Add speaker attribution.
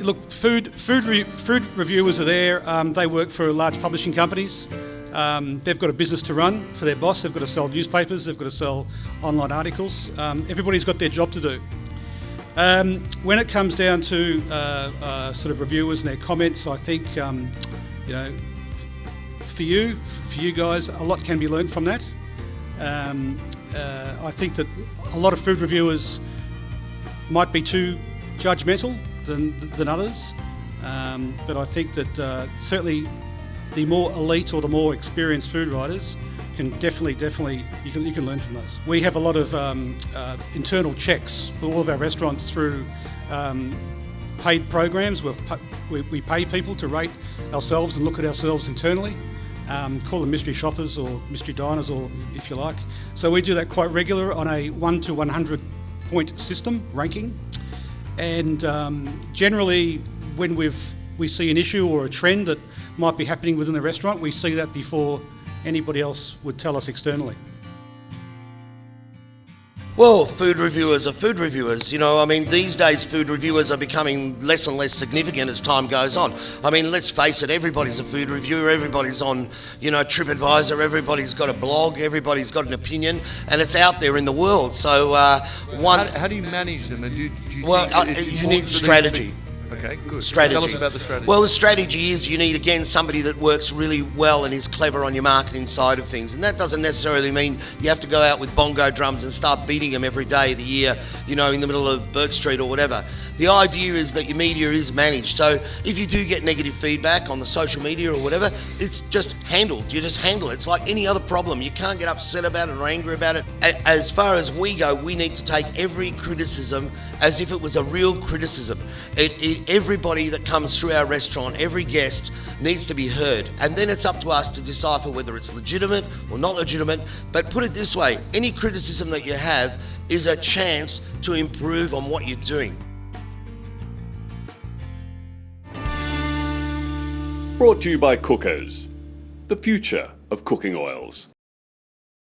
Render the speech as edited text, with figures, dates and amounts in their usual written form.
Speaker 1: look, food reviewers are there. They work for large publishing companies. They've got a business to run for their boss. They've got to sell newspapers. They've got to sell online articles. Everybody's got their job to do. When it comes down to sort of reviewers and their comments, I think for you guys, a lot can be learnt from that. I think that a lot of food reviewers might be too judgmental than others, but I think that certainly the more elite or the more experienced food writers can definitely you can learn from those. We have a lot of internal checks for all of our restaurants through paid programs. We pay people to rate ourselves and look at ourselves internally. Call them mystery shoppers or mystery diners, or if you like. So we do that quite regular on a 1 to 100 point system ranking, and generally when we see an issue or a trend that might be happening within the restaurant, we see that before anybody else would tell us externally.
Speaker 2: Well, food reviewers are food reviewers. These days food reviewers are becoming less and less significant as time goes on. Let's face it, everybody's a food reviewer, everybody's on, TripAdvisor, everybody's got a blog, everybody's got an opinion, and it's out there in the world. So
Speaker 3: how do you manage them? And
Speaker 2: you need strategy.
Speaker 3: Okay, good.
Speaker 2: Strategy.
Speaker 3: Tell us about the strategy.
Speaker 2: Well, the strategy is you need, again, somebody that works really well and is clever on your marketing side of things. And that doesn't necessarily mean you have to go out with bongo drums and start beating them every day of the year, in the middle of Burke Street or whatever. The idea is that your media is managed. So if you do get negative feedback on the social media or whatever, it's just handled. You just handle it. It's like any other problem. You can't get upset about it or angry about it. As far as we go, we need to take every criticism as if it was a real criticism. Everybody that comes through our restaurant, every guest, needs to be heard. And then it's up to us to decipher whether it's legitimate or not legitimate. But put it this way, any criticism that you have is a chance to improve on what you're doing.
Speaker 4: Brought to you by Cookers, the future of cooking oils.